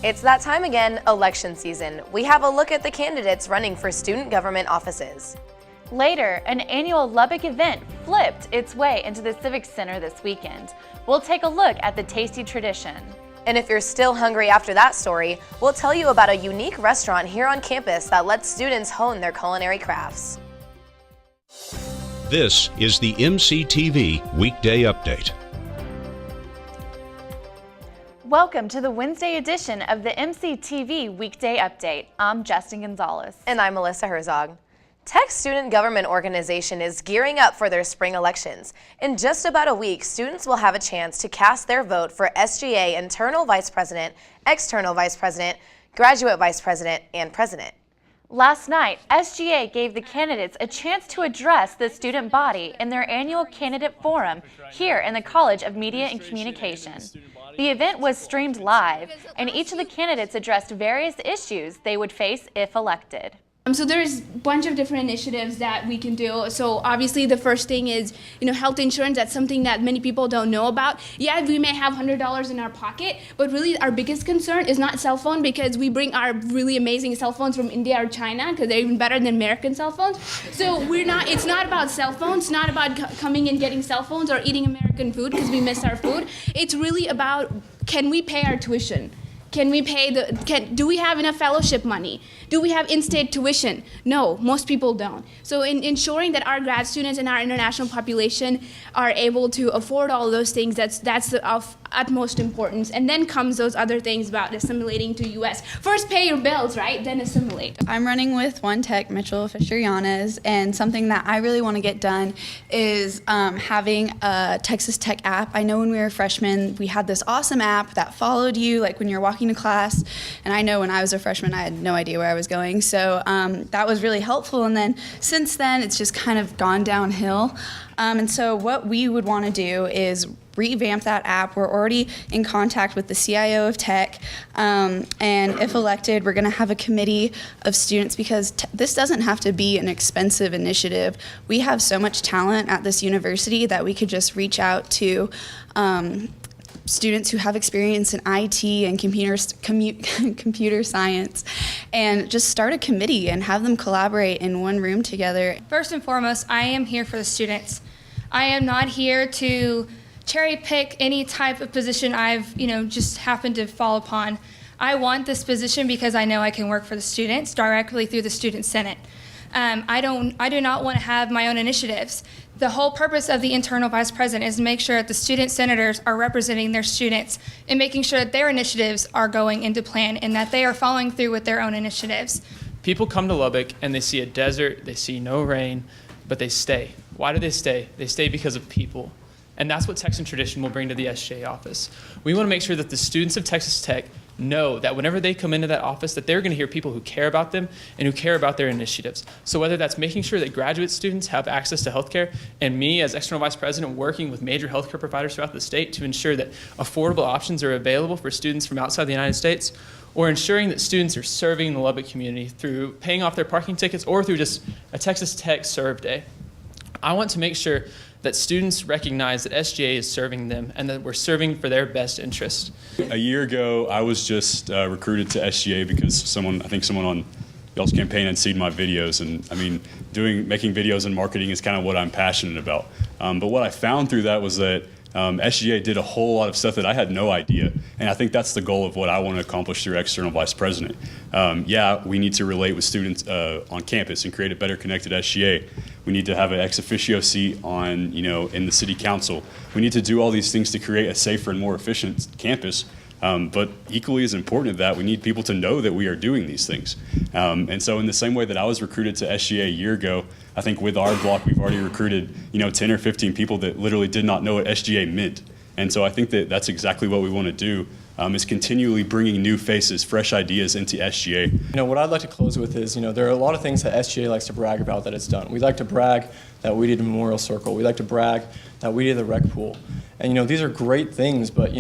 It's that time again, election season. We have a look at the candidates running for student government offices. Later, an annual Lubbock event flipped its way into the Civic Center this weekend. We'll take a look at the tasty tradition. And if you're still hungry after that story, we'll tell you about a unique restaurant here on campus that lets students hone their culinary crafts. This is the MCTV Weekday Update. Welcome to the Wednesday edition of the MCTV Weekday Update. I'm Justin Gonzales. And I'm Alyssa Herzog. Tech's student government organization is gearing up for their spring elections. In just about a week, students will have a chance to cast their vote for SGA internal vice president, external vice president, graduate vice president, and president. Last night, SGA gave the candidates a chance to address the student body in their annual candidate forum here in the College of Media and Communication. The event was streamed live, and each of the candidates addressed various issues they would face if elected. So there's a bunch of different initiatives that we can do. So obviously the first thing is, health insurance. That's something that many people don't know about. Yeah, we may have $100 in our pocket, but really our biggest concern is not cell phone, because we bring our really amazing cell phones from India or China because they're even better than American cell phones. So it's not about cell phones, not about coming and getting cell phones or eating American food because we miss our food. It's really about, can we pay our tuition? Can we pay do we have enough fellowship money? Do we have in-state tuition? No, most people don't. So in ensuring that our grad students and our international population are able to afford all those things, that's of utmost importance. And then comes those other things about assimilating to U.S. First pay your bills, right? Then assimilate. I'm running with One Tech, Mitchell Fisher-Yanez, and something that I really want to get done is having a Texas Tech app. I know when we were freshmen, we had this awesome app that followed you, like when you're walking to class, and I know when I was a freshman, I had no idea where I was going, so that was really helpful, and then since then, it's just kind of gone downhill, and so what we would want to do is revamp that app. We're already in contact with the CIO of Tech, and if elected, we're going to have a committee of students, because this doesn't have to be an expensive initiative. We have so much talent at this university that we could just reach out to students who have experience in IT and computer science, and just start a committee and have them collaborate in one room together. First and foremost, I am here for the students. I am not here to cherry pick any type of position I've just happened to fall upon. I want this position because I know I can work for the students directly through the Student Senate. I do not want to have my own initiatives. The whole purpose of the internal vice president is to make sure that the student senators are representing their students and making sure that their initiatives are going into plan and that they are following through with their own initiatives. People come to Lubbock and they see a desert, they see no rain, but they stay. Why do they stay? They stay because of people. And that's what Text and Tradition will bring to the SGA office. We want to make sure that the students of Texas Tech know that whenever they come into that office, that they're going to hear people who care about them and who care about their initiatives. So whether that's making sure that graduate students have access to healthcare, and me as external vice president working with major healthcare providers throughout the state to ensure that affordable options are available for students from outside the United States, or ensuring that students are serving the Lubbock community through paying off their parking tickets or through just a Texas Tech Serve Day. I want to make sure that students recognize that SGA is serving them and that we're serving for their best interest. A year ago, I was just recruited to SGA because I think someone on y'all's campaign had seen my videos, and I mean, making videos and marketing is kind of what I'm passionate about. But what I found through that was that SGA did a whole lot of stuff that I had no idea, and I think that's the goal of what I want to accomplish through external vice president. Yeah, we need to relate with students on campus and create a better connected SGA. We need to have an ex officio seat on, in the city council. We need to do all these things to create a safer and more efficient campus. But equally as important to that, we need people to know that we are doing these things. And so in the same way that I was recruited to SGA a year ago, I think with our block, we've already recruited, 10 or 15 people that literally did not know what SGA meant. And so I think that that's exactly what we want to do, is continually bringing new faces, fresh ideas into SGA. What I'd like to close with is, there are a lot of things that SGA likes to brag about that it's done. We like to brag that we did a memorial circle. We like to brag that we did the rec pool. And, these are great things, but,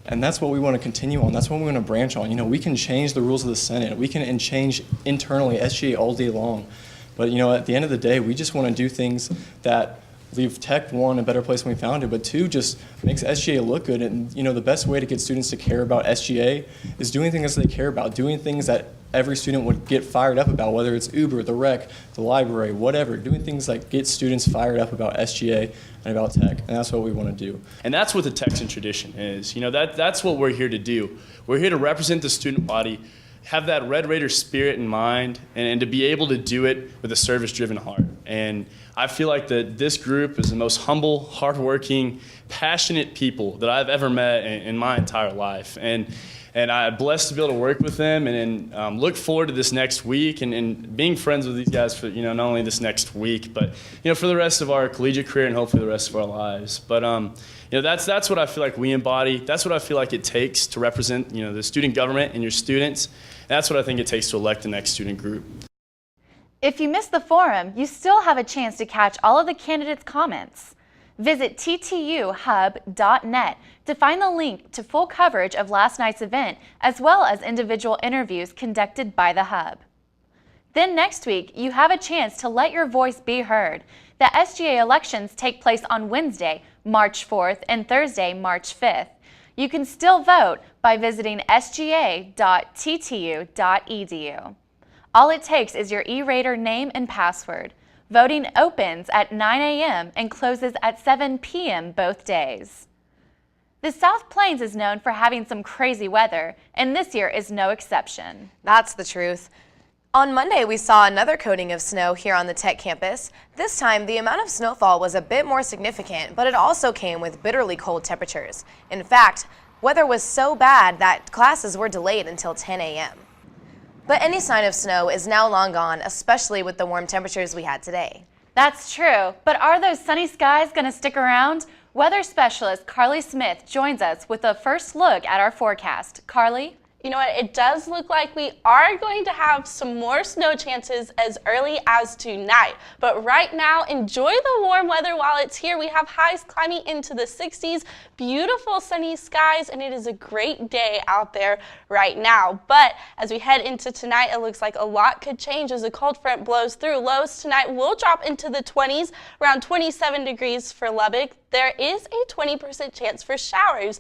and that's what we want to continue on. That's what we want to branch on. We can change the rules of the Senate. We can change internally SGA all day long. But, at the end of the day, we just want to do things that leave Tech, one, a better place than we found it, but two, just makes SGA look good. And, you know, the best way to get students to care about SGA is doing things that they care about, doing things that every student would get fired up about, whether it's Uber, the rec, the library, whatever, doing things that get students fired up about SGA and about Tech. And that's what we want to do. And that's what the Texan tradition is. You know, that's what we're here to do. We're here to represent the student body, have that Red Raider spirit in mind, and to be able to do it with a service-driven heart. And I feel like that this group is the most humble, hardworking, passionate people that I've ever met in my entire life. And I'm blessed to be able to work with them and look forward to this next week and being friends with these guys for, you know, not only this next week, but, you know, for the rest of our collegiate career and hopefully the rest of our lives. But, you know, that's what I feel like we embody. That's what I feel like it takes to represent, you know, the student government and your students. And that's what I think it takes to elect the next student group. If you missed the forum, you still have a chance to catch all of the candidates' comments. Visit ttuhub.net to find the link to full coverage of last night's event, as well as individual interviews conducted by the Hub. Then next week, you have a chance to let your voice be heard. The SGA elections take place on Wednesday, March 4th, and Thursday, March 5th. You can still vote by visiting sga.ttu.edu. All it takes is your E-Raider name and password. Voting opens at 9 a.m. and closes at 7 p.m. both days. The South Plains is known for having some crazy weather, and this year is no exception. That's the truth. On Monday, we saw another coating of snow here on the Tech campus. This time, the amount of snowfall was a bit more significant, but it also came with bitterly cold temperatures. In fact, weather was so bad that classes were delayed until 10 a.m. But any sign of snow is now long gone, especially with the warm temperatures we had today. That's true, but are those sunny skies going to stick around? Weather specialist Carly Smith joins us with a first look at our forecast. Carly? You know what, it does look like we are going to have some more snow chances as early as tonight. But right now, enjoy the warm weather while it's here. We have highs climbing into the 60s, beautiful sunny skies, and it is a great day out there right now. But as we head into tonight, it looks like a lot could change as a cold front blows through. Lows tonight will drop into the 20s, around 27 degrees for Lubbock. There is a 20% chance for showers,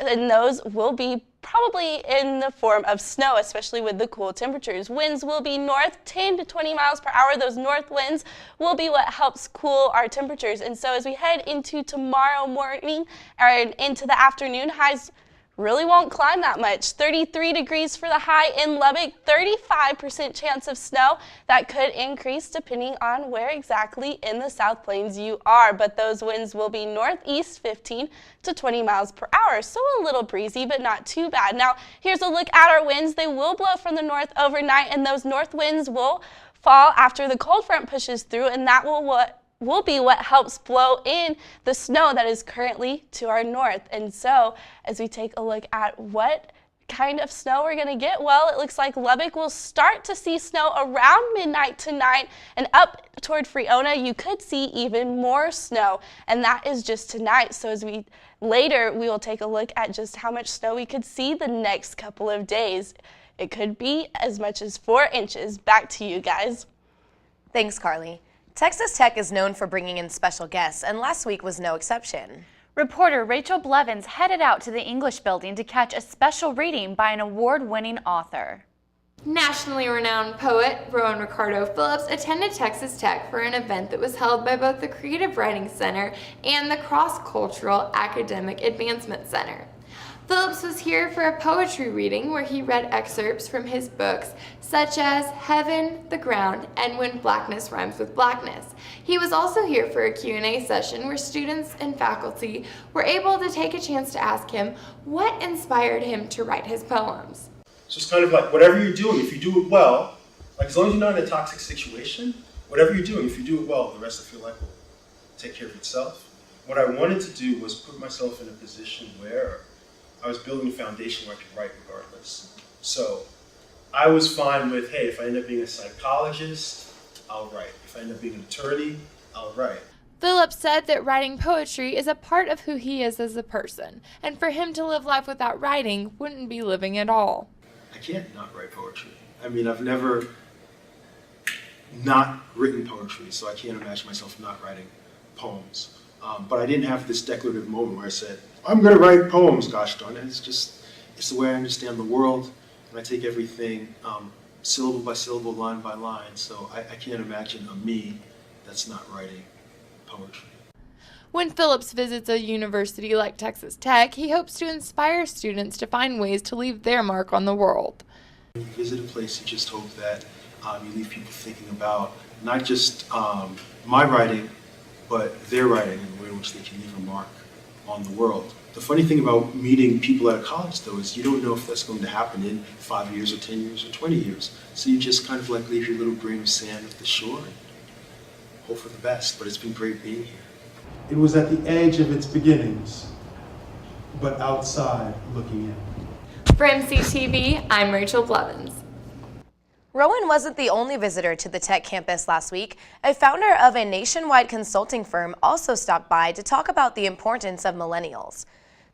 and those will be probably in the form of snow, especially with the cool temperatures. Winds will be north 10 to 20 miles per hour. Those north winds will be what helps cool our temperatures. And so as we head into tomorrow morning or into the afternoon, highs really won't climb that much. 33 degrees for the high in Lubbock, 35% chance of snow. That could increase depending on where exactly in the South Plains you are, but those winds will be northeast 15 to 20 miles per hour, so a little breezy, but not too bad. Now, here's a look at our winds. They will blow from the north overnight, and those north winds will fall after the cold front pushes through, and that will be what helps blow in the snow that is currently to our north. And so as we take a look at what kind of snow we're going to get, well, it looks like Lubbock will start to see snow around midnight tonight, and up toward Freona you could see even more snow, and that is just tonight. So as later we will take a look at just how much snow we could see the next couple of days. It could be as much as 4 inches. Back to you guys. Thanks, Carly. Texas Tech is known for bringing in special guests, and last week was no exception. Reporter Rachel Blevins headed out to the English building to catch a special reading by an award-winning author. Nationally renowned poet Rowan Ricardo Phillips attended Texas Tech for an event that was held by both the Creative Writing Center and the Cross-Cultural Academic Advancement Center. Phillips was here for a poetry reading where he read excerpts from his books such as Heaven, the Ground, and When Blackness Rhymes with Blackness. He was also here for a Q&A session where students and faculty were able to take a chance to ask him what inspired him to write his poems. So it's kind of like whatever you're doing, if you do it well, like as long as you're not in a toxic situation, whatever you're doing, if you do it well, the rest of your life will take care of itself. What I wanted to do was put myself in a position where I was building a foundation where I could write regardless. So I was fine with, hey, if I end up being a psychologist, I'll write. If I end up being an attorney, I'll write. Phillips said that writing poetry is a part of who he is as a person, and for him to live life without writing wouldn't be living at all. I can't not write poetry. I mean, I've never not written poetry, so I can't imagine myself not writing poems. But I didn't have this declarative moment where I said, I'm going to write poems, gosh darn it. It's the way I understand the world, and I take everything syllable by syllable, line by line, so I can't imagine a me that's not writing poetry. When Phillips visits a university like Texas Tech, he hopes to inspire students to find ways to leave their mark on the world. When you visit a place, you just hope that you leave people thinking about not just my writing, but their writing and the way in which they can leave a mark on the world. The funny thing about meeting people at a college, though, is you don't know if that's going to happen in 5 years or 10 years or 20 years. So you just kind of like leave your little grain of sand at the shore and hope for the best. But it's been great being here. It was at the edge of its beginnings, but outside looking in. For MCTV, I'm Rachel Blevins. Rowan wasn't the only visitor to the Tech campus last week. A founder of a nationwide consulting firm also stopped by to talk about the importance of millennials.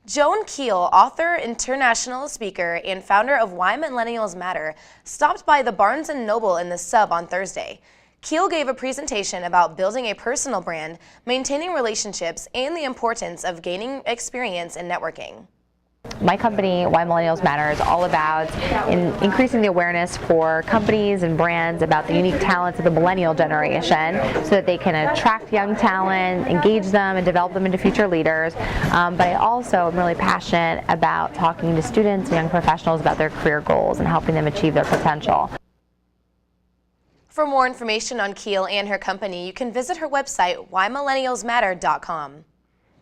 Joan Keel, author, international speaker, and founder of Why Millennials Matter, stopped by the Barnes & Noble in the Sub on Thursday. Keel gave a presentation about building a personal brand, maintaining relationships, and the importance of gaining experience in networking. My company, Why Millennials Matter, is all about increasing the awareness for companies and brands about the unique talents of the millennial generation so that they can attract young talent, engage them, and develop them into future leaders. But I also am really passionate about talking to students and young professionals about their career goals and helping them achieve their potential. For more information on Keel and her company, you can visit her website, whymillennialsmatter.com.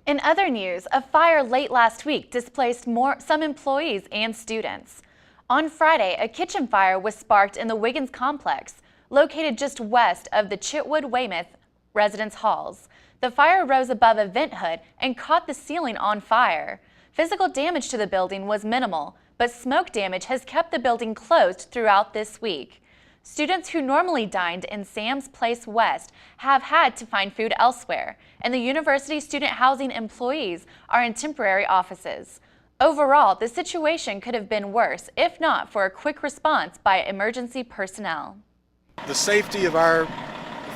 In other news, a fire late last week displaced some employees and students. On Friday, a kitchen fire was sparked in the Wiggins complex, located just west of the Chitwood-Weymouth residence halls. The fire rose above a vent hood and caught the ceiling on fire. Physical damage to the building was minimal, but smoke damage has kept the building closed throughout this week. Students who normally dined in Sam's Place West have had to find food elsewhere, and the university student housing employees are in temporary offices. Overall, the situation could have been worse if not for a quick response by emergency personnel. The safety of our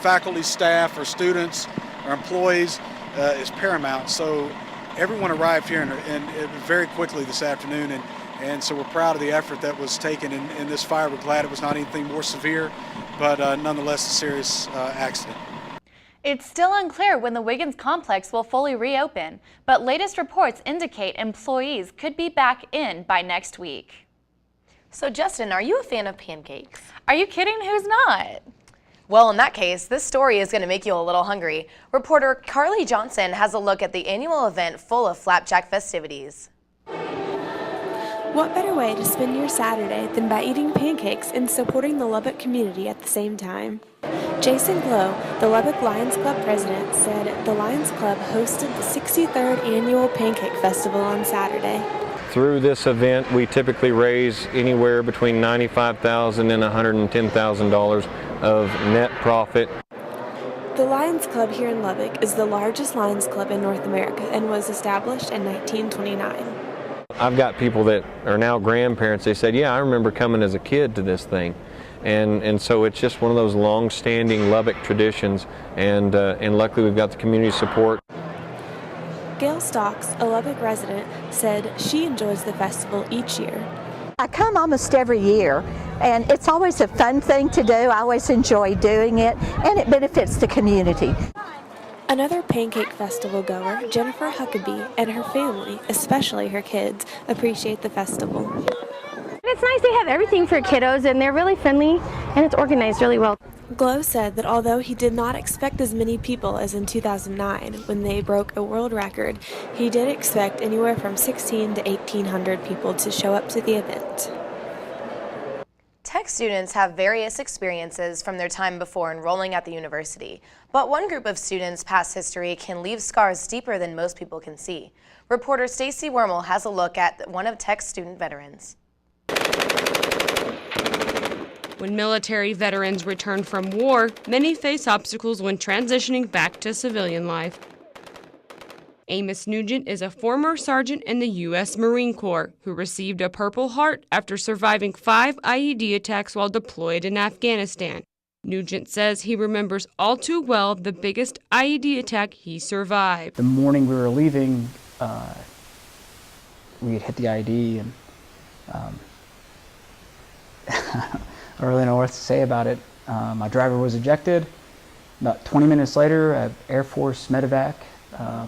faculty, staff, or students, or employees is paramount, so everyone arrived here and very quickly this afternoon, and so we're proud of the effort that was taken in this fire. We're glad it was not anything more severe, but nonetheless a serious accident. It's still unclear when the Wiggins complex will fully reopen, but latest reports indicate employees could be back in by next week. So Justin, are you a fan of pancakes? Are you kidding? Who's not? Well, in that case, this story is going to make you a little hungry. Reporter Carly Johnson has a look at the annual event full of flapjack festivities. What better way to spend your Saturday than by eating pancakes and supporting the Lubbock community at the same time? Jason Glow, the Lubbock Lions Club president, said the Lions Club hosted the 63rd Annual Pancake Festival on Saturday. Through this event, we typically raise anywhere between $95,000 and $110,000 of net profit. The Lions Club here in Lubbock is the largest Lions Club in North America and was established in 1929. I've got people that are now grandparents. They said, yeah, I remember coming as a kid to this thing. And so it's just one of those long-standing Lubbock traditions, and luckily we've got the community support. Gail Stocks, a Lubbock resident, said she enjoys the festival each year. I come almost every year, and it's always a fun thing to do. I always enjoy doing it, and it benefits the community. Another Pancake Festival goer, Jennifer Huckabee, and her family, especially her kids, appreciate the festival. It's nice they have everything for kiddos, and they're really friendly, and it's organized really well. Glow said that although he did not expect as many people as in 2009 when they broke a world record, he did expect anywhere from 1,600 to 1,800 people to show up to the event. Tech students have various experiences from their time before enrolling at the university, but one group of students' past history can leave scars deeper than most people can see. Reporter Stacy Wormel has a look at one of Tech's student veterans. When military veterans return from war, many face obstacles when transitioning back to civilian life. Amos Nugent is a former sergeant in the U.S. Marine Corps who received a Purple Heart after surviving 5 IED attacks while deployed in Afghanistan. Nugent says he remembers all too well the biggest IED attack he survived. The morning we were leaving, we had hit the IED, and I don't really know what to say about it. My driver was ejected. About 20 minutes later, Air Force medevac,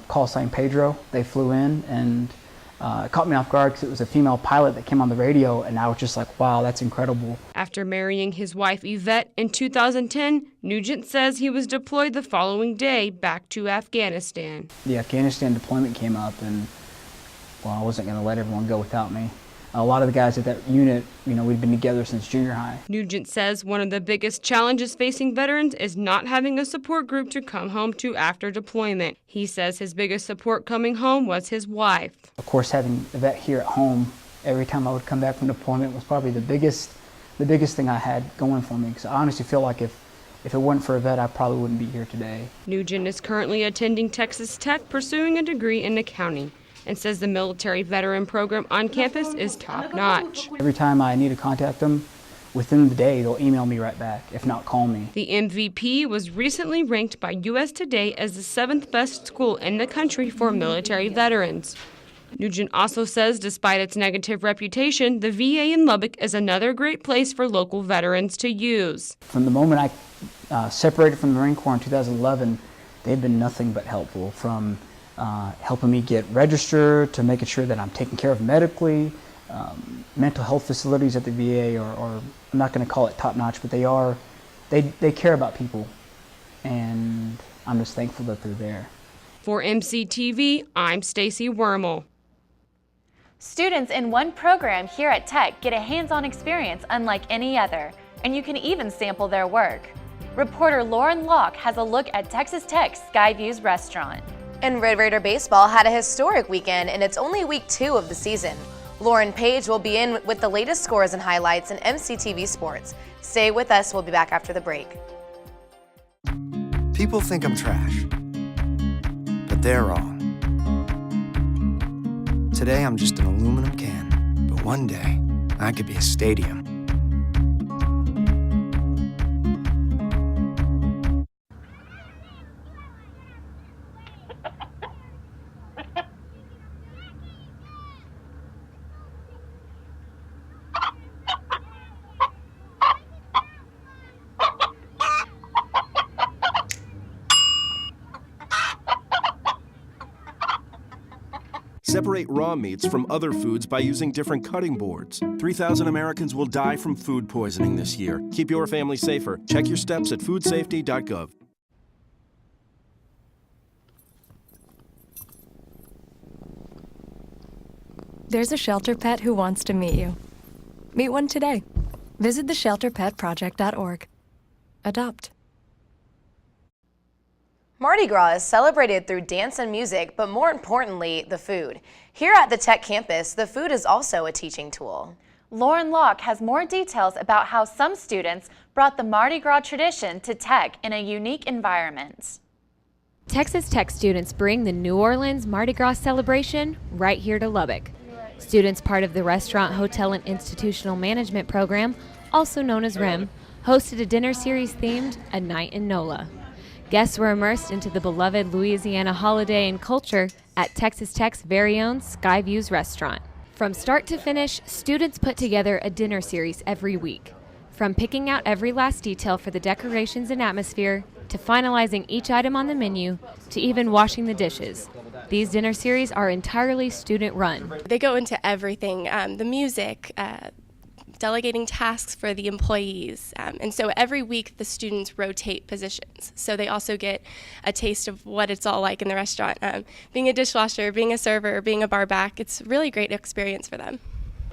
call sign Pedro, they flew in, and it caught me off guard because it was a female pilot that came on the radio, and I was just like, wow, that's incredible. After marrying his wife Yvette in 2010, Nugent says he was deployed the following day back to Afghanistan. The Afghanistan deployment came up, and well, I wasn't going to let everyone go without me. A lot of the guys at that unit, we'd been together since junior high. Nugent says one of the biggest challenges facing veterans is not having a support group to come home to after deployment. He says his biggest support coming home was his wife. Of course, having Yvette here at home every time I would come back from deployment was probably the biggest thing I had going for me. Because I honestly feel like if it wasn't for Yvette, I probably wouldn't be here today. Nugent is currently attending Texas Tech, pursuing a degree in accounting, and says the military veteran program on campus is top-notch. Every time I need to contact them, within the day, they'll email me right back, if not call me. The MVP was recently ranked by US Today as the 7th best school in the country for military veterans. Nugent also says despite its negative reputation, the VA in Lubbock is another great place for local veterans to use. From the moment I separated from the Marine Corps in 2011, they've been nothing but helpful, from helping me get registered to making sure that I'm taken care of medically. Mental health facilities at the VA are I'm not going to call it top-notch, but they care about people, and I'm just thankful that they're there. For MCTV, I'm Stacy Wormel. Students in one program here at Tech get a hands-on experience unlike any other, and you can even sample their work. Reporter Loren Locke has a look at Texas Tech's Skyviews restaurant. And Red Raider baseball had a historic weekend, and it's only week 2 of the season. Loren Page will be in with the latest scores and highlights in MCTV Sports. Stay with us, we'll be back after the break. People think I'm trash, but they're wrong. Today I'm just an aluminum can, but one day I could be a stadium. Separate raw meats from other foods by using different cutting boards. 3,000 Americans will die from food poisoning this year. Keep your family safer. Check your steps at foodsafety.gov. There's a shelter pet who wants to meet you. Meet one today. Visit theshelterpetproject.org. Adopt. Mardi Gras is celebrated through dance and music, but more importantly, the food. Here at the Tech campus, the food is also a teaching tool. Loren Locke has more details about how some students brought the Mardi Gras tradition to Tech in a unique environment. Texas Tech students bring the New Orleans Mardi Gras celebration right here to Lubbock. Students part of the Restaurant, Hotel, and Institutional Management program, also known as RIM, hosted a dinner series themed A Night in NOLA. Guests were immersed into the beloved Louisiana holiday and culture at Texas Tech's very own Skyviews restaurant. From start to finish, students put together a dinner series every week. From picking out every last detail for the decorations and atmosphere, to finalizing each item on the menu, to even washing the dishes. These dinner series are entirely student-run. They go into everything, the music, delegating tasks for the employees. And so every week the students rotate positions. So they also get a taste of what it's all like in the restaurant. Being a dishwasher, being a server, being a bar back, it's a really great experience for them.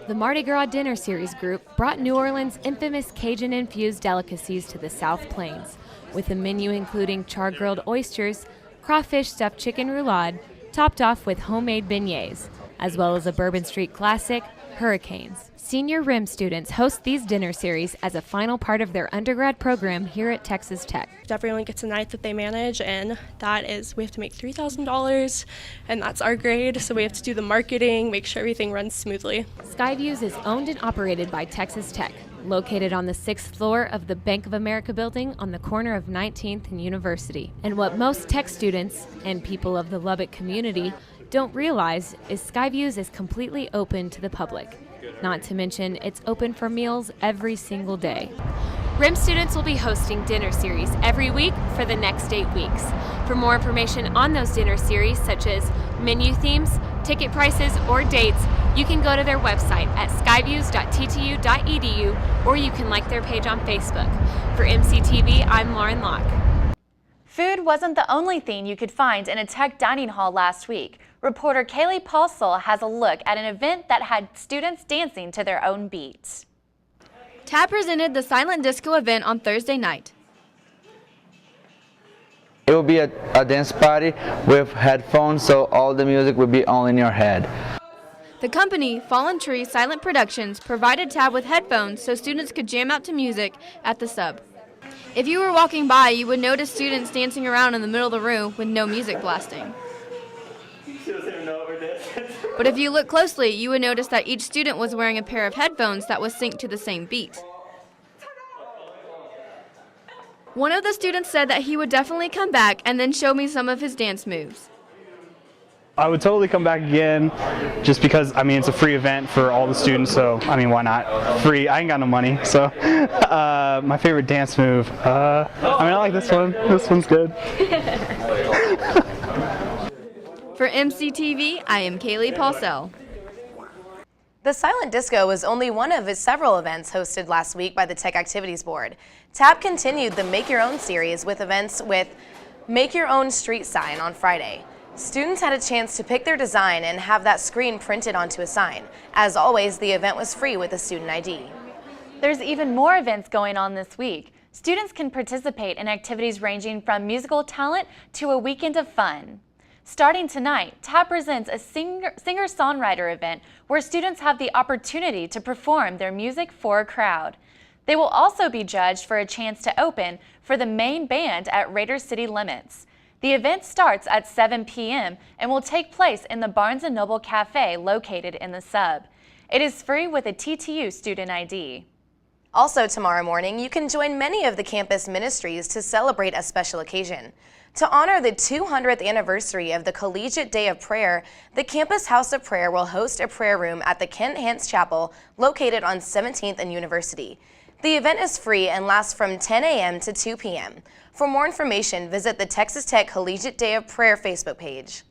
The Mardi Gras Dinner Series group brought New Orleans' infamous Cajun-infused delicacies to the South Plains, with a menu including char-grilled oysters, crawfish stuffed chicken roulade, topped off with homemade beignets, as well as a Bourbon Street classic, hurricanes. Senior RIM students host these dinner series as a final part of their undergrad program here at Texas Tech. Everyone gets a night that they manage, and that is, we have to make $3,000, and that's our grade, so we have to do the marketing, make sure everything runs smoothly. Skyviews is owned and operated by Texas Tech, located on the 6th floor of the Bank of America building on the corner of 19th and University. And what most Tech students and people of the Lubbock community don't realize is Skyviews is completely open to the public. Not to mention, it's open for meals every single day. RIM students will be hosting dinner series every week for the next 8 weeks. For more information on those dinner series, such as menu themes, ticket prices, or dates, you can go to their website at skyviews.ttu.edu, or you can like their page on Facebook. For MCTV, I'm Loren Locke. Food wasn't the only thing you could find in a Tech dining hall last week. Reporter Kaylee Paulsell has a look at an event that had students dancing to their own beats. TAB presented the Silent Disco event on Thursday night. It will be a dance party with headphones, so all the music will be all in your head. The company, Fallen Tree Silent Productions, provided TAB with headphones so students could jam out to music at the sub. If you were walking by, you would notice students dancing around in the middle of the room with no music blasting. But if you look closely, you would notice that each student was wearing a pair of headphones that was synced to the same beat. One of the students said that he would definitely come back and then show me some of his dance moves. I would totally come back again just because, it's a free event for all the students, so, why not? Free, I ain't got no money, so. My favorite dance move, I like this one. This one's good. For MCTV, I am Kaylee Paulsell. The Silent Disco was only one of several events hosted last week by the Tech Activities Board. TAB continued the Make Your Own series with events with Make Your Own Street Sign on Friday. Students had a chance to pick their design and have that screen printed onto a sign. As always, the event was free with a student ID. There's even more events going on this week. Students can participate in activities ranging from musical talent to a weekend of fun. Starting tonight, TAB presents a singer-songwriter event where students have the opportunity to perform their music for a crowd. They will also be judged for a chance to open for the main band at Raider City Limits. The event starts at 7 p.m. and will take place in the Barnes & Noble Cafe located in the sub. It is free with a TTU student ID. Also tomorrow morning, you can join many of the campus ministries to celebrate a special occasion. To honor the 200th anniversary of the Collegiate Day of Prayer, the Campus House of Prayer will host a prayer room at the Kent Hance Chapel located on 17th and University. The event is free and lasts from 10 a.m. to 2 p.m. For more information, visit the Texas Tech Collegiate Day of Prayer Facebook page.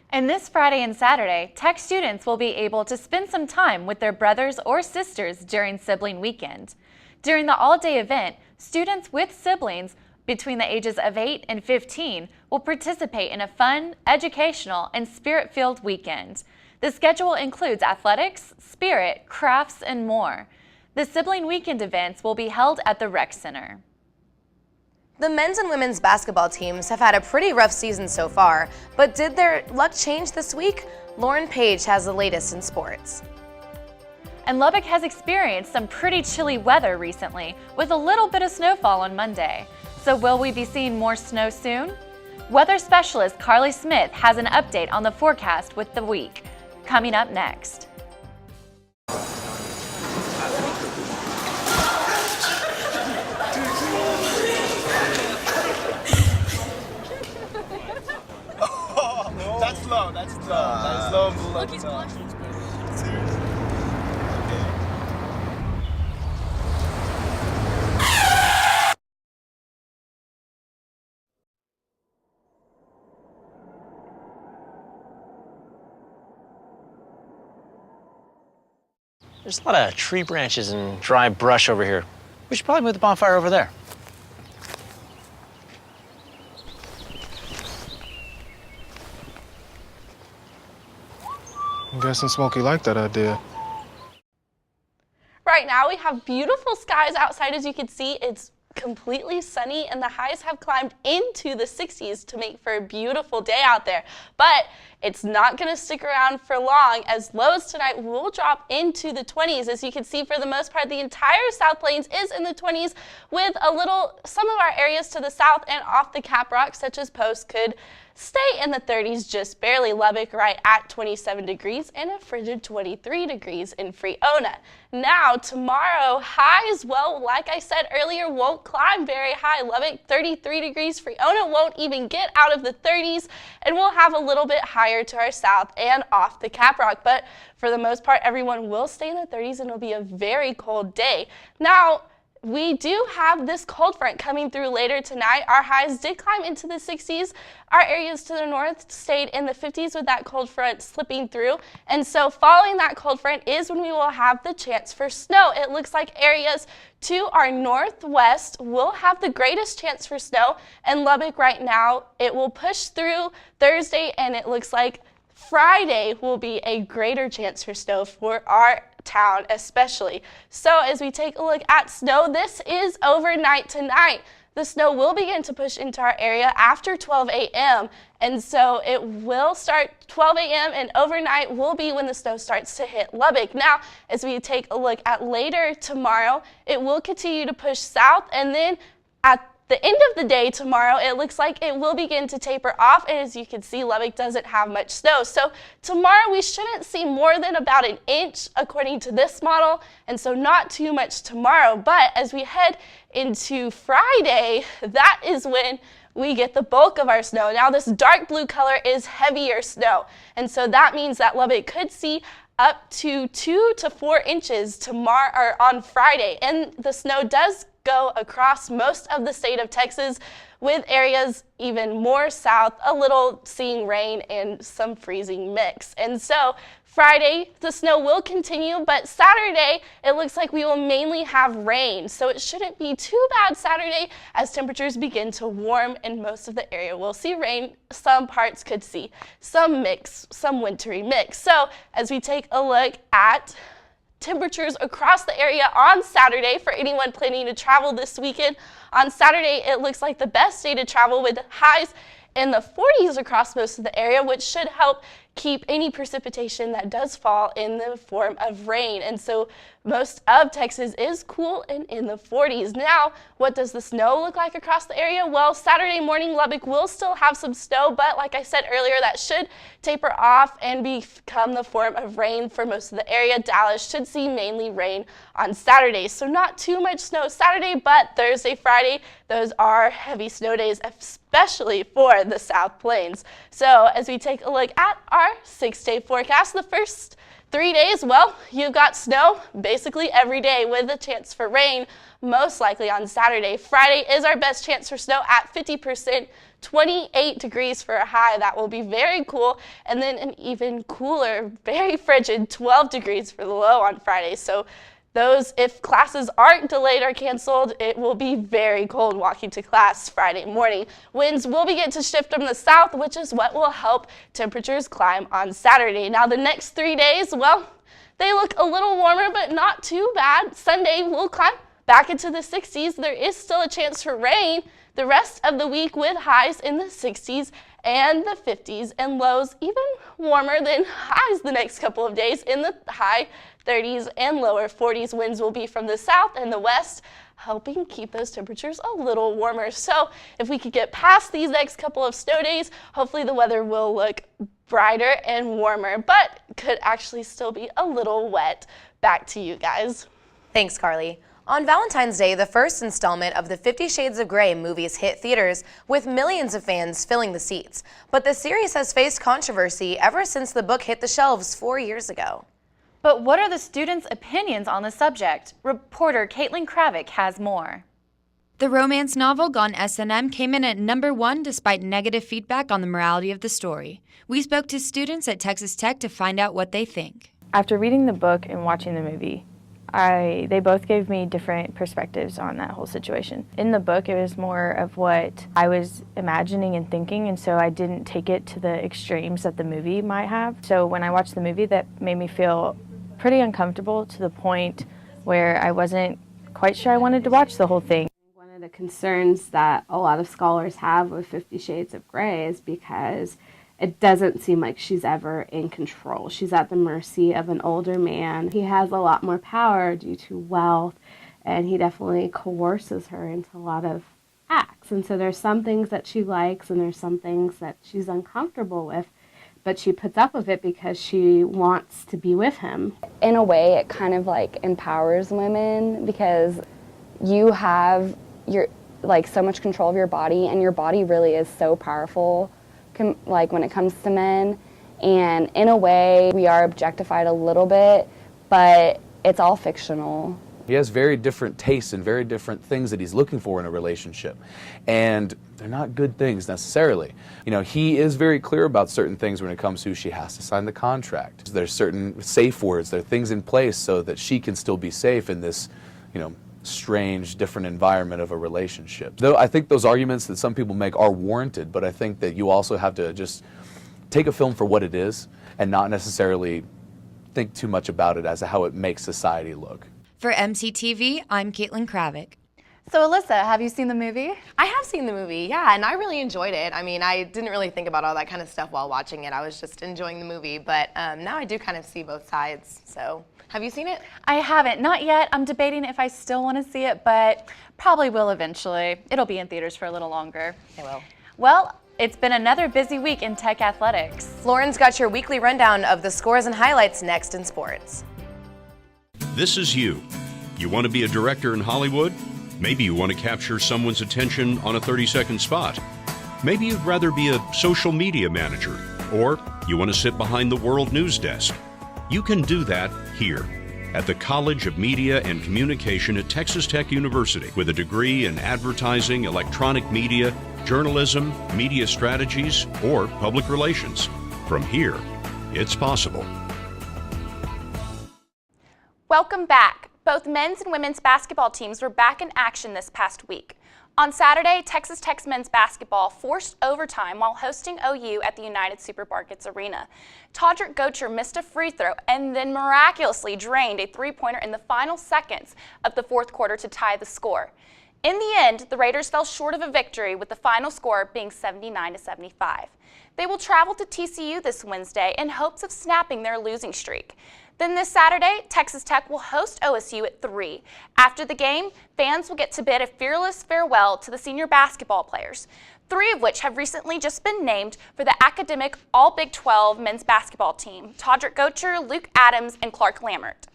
And this Friday and Saturday, Tech students will be able to spend some time with their brothers or sisters during sibling weekend. During the all-day event, students with siblings between the ages of 8 and 15 will participate in a fun, educational, and spirit-filled weekend. The schedule includes athletics, spirit, crafts, and more. The sibling weekend events will be held at the Rec Center. The men's and women's basketball teams have had a pretty rough season so far, but did their luck change this week? Loren Page has the latest in sports. And Lubbock has experienced some pretty chilly weather recently, with a little bit of snowfall on Monday. So will we be seeing more snow soon? Weather specialist Carly Smith has an update on the forecast with the week. Coming up next. That's low, that's low and below the top. Seriously. There's a lot of tree branches and dry brush over here. We should probably move the bonfire over there. I'm guessing Smokey liked that idea. Right now we have beautiful skies outside. As you can see, it's completely sunny and the highs have climbed into the 60s to make for a beautiful day out there. But it's not going to stick around for long, as lows tonight will drop into the 20s. As you can see, for the most part, the entire South Plains is in the 20s, with some of our areas to the south and off the Cap Rock, such as Post, could stay in the 30s just barely. Lubbock right at 27 degrees and a frigid 23 degrees in Freona. Now, tomorrow, highs, well, like I said earlier, won't climb very high. Lubbock, 33 degrees. Freona won't even get out of the 30s, and we'll have a little bit higher to our south and off the Cap Rock. But for the most part, everyone will stay in the 30s, and it'll be a very cold day. Now, we do have this cold front coming through later tonight. Our highs did climb into the 60s. Our areas to the north stayed in the 50s with that cold front slipping through. And so following that cold front is when we will have the chance for snow. It looks like areas to our northwest will have the greatest chance for snow. And Lubbock right now, it will push through Thursday, and it looks like Friday will be a greater chance for snow for our town especially. So as we take a look at snow, this is overnight tonight. The snow will begin to push into our area after 12 a.m. And so it will start 12 a.m. and overnight will be when the snow starts to hit Lubbock. Now, as we take a look at later tomorrow, it will continue to push south, and then at the end of the day tomorrow, it looks like it will begin to taper off, and as you can see, Lubbock doesn't have much snow. So tomorrow we shouldn't see more than about an inch according to this model, and so not too much tomorrow. But as we head into Friday, that is when we get the bulk of our snow. Now, this dark blue color is heavier snow, and so that means that Lubbock could see up to 2 to 4 inches tomorrow or on Friday, and the snow does go across most of the state of Texas, with areas even more south, a little seeing rain and some freezing mix. And so Friday, the snow will continue, but Saturday, it looks like we will mainly have rain. So it shouldn't be too bad Saturday as temperatures begin to warm in most of the area. We'll see rain. Some parts could see some mix, some wintry mix. So as we take a look at temperatures across the area on Saturday for anyone planning to travel this weekend. On Saturday, it looks like the best day to travel, with highs in the 40s across most of the area, which should help keep any precipitation that does fall in the form of rain. And so most of Texas is cool and in the 40s. Now, what does the snow look like across the area? Well, Saturday morning, Lubbock will still have some snow, but like I said earlier, that should taper off and become the form of rain for most of the area. Dallas should see mainly rain on Saturday. So not too much snow Saturday, but Thursday, Friday, those are heavy snow days, especially for the South Plains. So as we take a look at our 6-day forecast, the first 3 days, well, you've got snow basically every day with a chance for rain, most likely on Saturday. Friday is our best chance for snow at 50%, 28 degrees for a high. That will be very cool. And then an even cooler, very frigid 12 degrees for the low on Friday. So those, if classes aren't delayed or canceled, it will be very cold walking to class Friday morning. Winds will begin to shift from the south, which is what will help temperatures climb on Saturday. Now, the next 3 days, well, they look a little warmer, but not too bad. Sunday will climb back into the 60s. There is still a chance for rain the rest of the week, with highs in the 60s and the 50s, and lows even warmer than highs the next couple of days in the high 30s and lower 40s. Winds will be from the south and the west, helping keep those temperatures a little warmer. So if we could get past these next couple of snow days, hopefully the weather will look brighter and warmer, but could actually still be a little wet. Back to you guys. Thanks, Carly. On Valentine's Day, the first installment of the 50 Shades of Grey movies hit theaters, with millions of fans filling the seats. But the series has faced controversy ever since the book hit the shelves 4 years ago. But what are the students' opinions on the subject? Reporter Caitlin Kravick has more. The romance novel Gone S&M came in at #1 despite negative feedback on the morality of the story. We spoke to students at Texas Tech to find out what they think. After reading the book and watching the movie, they both gave me different perspectives on that whole situation. In the book, it was more of what I was imagining and thinking, and so I didn't take it to the extremes that the movie might have. So when I watched the movie, that made me feel pretty uncomfortable to the point where I wasn't quite sure I wanted to watch the whole thing. One of the concerns that a lot of scholars have with 50 Shades of Grey is because it doesn't seem like she's ever in control. She's at the mercy of an older man. He has a lot more power due to wealth, and he definitely coerces her into a lot of acts. And so there's some things that she likes and there's some things that she's uncomfortable with, but she puts up with it because she wants to be with him. In a way, it kind of like empowers women because you have so much control of your body, and your body really is so powerful like when it comes to men. And in a way, we are objectified a little bit, but it's all fictional. He has very different tastes and very different things that he's looking for in a relationship. And they're not good things necessarily. You know, he is very clear about certain things when it comes to she has to sign the contract. There's certain safe words, there are things in place so that she can still be safe in this, you know, strange, different environment of a relationship. Though I think those arguments that some people make are warranted, but I think that you also have to just take a film for what it is and not necessarily think too much about it as to how it makes society look. For MCTV, I'm Caitlin Kravick. So Alyssa, have you seen the movie? I have seen the movie, yeah, and I really enjoyed it. I mean, I didn't really think about all that kind of stuff while watching it. I was just enjoying the movie, but now I do kind of see both sides, so. Have you seen it? I haven't, not yet. I'm debating if I still want to see it, but probably will eventually. It'll be in theaters for a little longer. It will. Well, it's been another busy week in Tech athletics. Lauren's got your weekly rundown of the scores and highlights next in sports. This is you. You want to be a director in Hollywood? Maybe you want to capture someone's attention on a 30-second spot. Maybe you'd rather be a social media manager, or you want to sit behind the World News Desk. You can do that here at the College of Media and Communication at Texas Tech University with a degree in advertising, electronic media, journalism, media strategies, or public relations. From here, it's possible. Welcome back. Both men's and women's basketball teams were back in action this past week. On Saturday, Texas Tech's men's basketball forced overtime while hosting OU at the United Supermarkets Arena. Todrick Gocher missed a free throw and then miraculously drained a three-pointer in the final seconds of the fourth quarter to tie the score. In the end, the Raiders fell short of a victory with the final score being 79-75. They will travel to TCU this Wednesday in hopes of snapping their losing streak. Then this Saturday, Texas Tech will host OSU at 3. After the game, fans will get to bid a fearless farewell to the senior basketball players, 3 of which have recently just been named for the academic All-Big 12 men's basketball team: Todrick Gocher, Luke Adams, and Clark Lammert.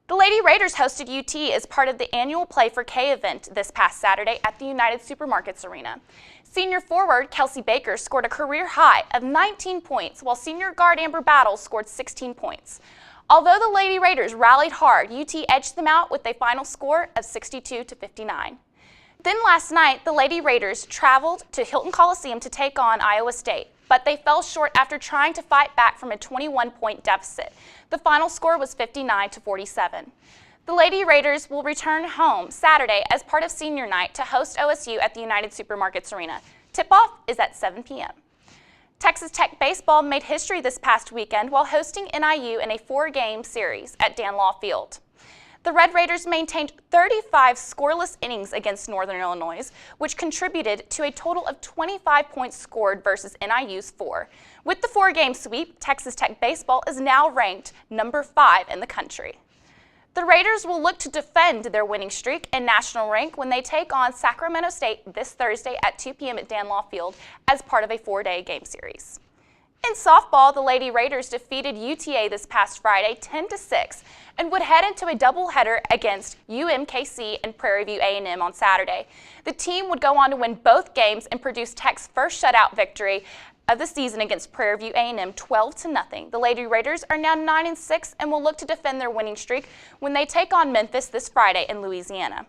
The Lady Raiders hosted UT as part of the annual Play for K event this past Saturday at the United Supermarkets Arena. Senior forward Kelsey Baker scored a career high of 19 points, while senior guard Amber Battles scored 16 points. Although the Lady Raiders rallied hard, UT edged them out with a final score of 62-59. Then last night, the Lady Raiders traveled to Hilton Coliseum to take on Iowa State, but they fell short after trying to fight back from a 21-point deficit. The final score was 59-47. The Lady Raiders will return home Saturday as part of senior night to host OSU at the United Supermarkets Arena. Tip-off is at 7 p.m. Texas Tech baseball made history this past weekend while hosting NIU in a 4-game series at Dan Law Field. The Red Raiders maintained 35 scoreless innings against Northern Illinois, which contributed to a total of 25 points scored versus NIU's 4. With the 4-game sweep, Texas Tech baseball is now ranked number 5 in the country. The Raiders will look to defend their winning streak and national rank when they take on Sacramento State this Thursday at 2 p.m. at Dan Law Field as part of a 4-day game series. In softball, the Lady Raiders defeated UTA this past Friday 10-6 and would head into a doubleheader against UMKC and Prairie View A&M on Saturday. The team would go on to win both games and produce Tech's first shutout victory of the season against Prairie View A&M 12-0. The Lady Raiders are now 9-6 and will look to defend their winning streak when they take on Memphis this Friday in Louisiana.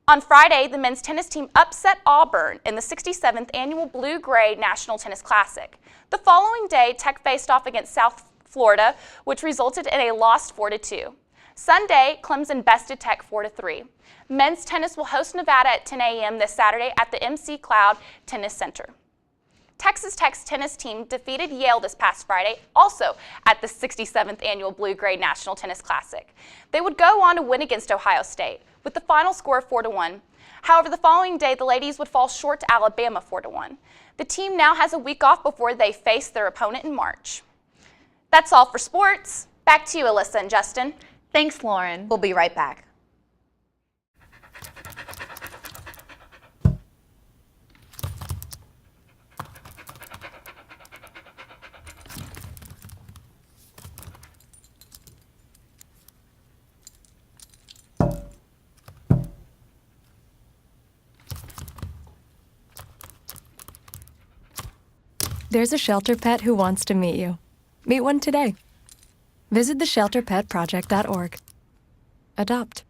On Friday, the men's tennis team upset Auburn in the 67th annual Blue-Gray National Tennis Classic. The following day, Tech faced off against South Florida, which resulted in a loss 4-2. Sunday, Clemson bested Tech 4-3. Men's tennis will host Nevada at 10 a.m. this Saturday at the MC Cloud Tennis Center. Texas Tech's tennis team defeated Yale this past Friday, also at the 67th annual Blue-Gray National Tennis Classic. They would go on to win against Ohio State, with the final score of 4-1. However, the following day, the ladies would fall short to Alabama 4-1. The team now has a week off before they face their opponent in March. That's all for sports. Back to you, Alyssa and Justin. Thanks, Lauren. We'll be right back. There's a shelter pet who wants to meet you. Meet one today. Visit theshelterpetproject.org. Adopt.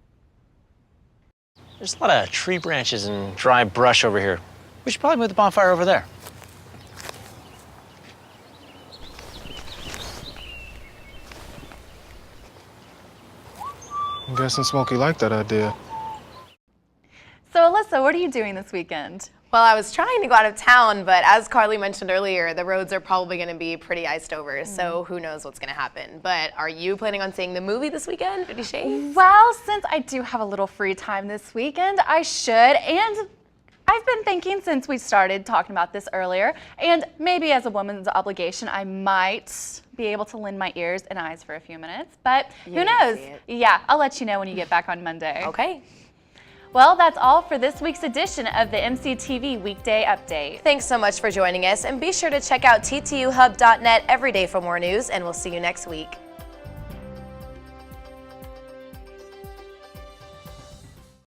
There's a lot of tree branches and dry brush over here. We should probably move the bonfire over there. I'm guessing Smokey liked that idea. So Alyssa, what are you doing this weekend? Well, I was trying to go out of town, but as Carly mentioned earlier, the roads are probably going to be pretty iced over, so who knows what's going to happen. But are you planning on seeing the movie this weekend, 50 Shades? Well, since I do have a little free time this weekend, I should. And I've been thinking since we started talking about this earlier, and maybe as a woman's obligation, I might be able to lend my ears and eyes for a few minutes. But who knows? Yeah, I'll let you know when you get back on Monday. Okay. Well, that's all for this week's edition of the MCTV Weekday Update. Thanks so much for joining us, and be sure to check out ttuhub.net every day for more news, and we'll see you next week.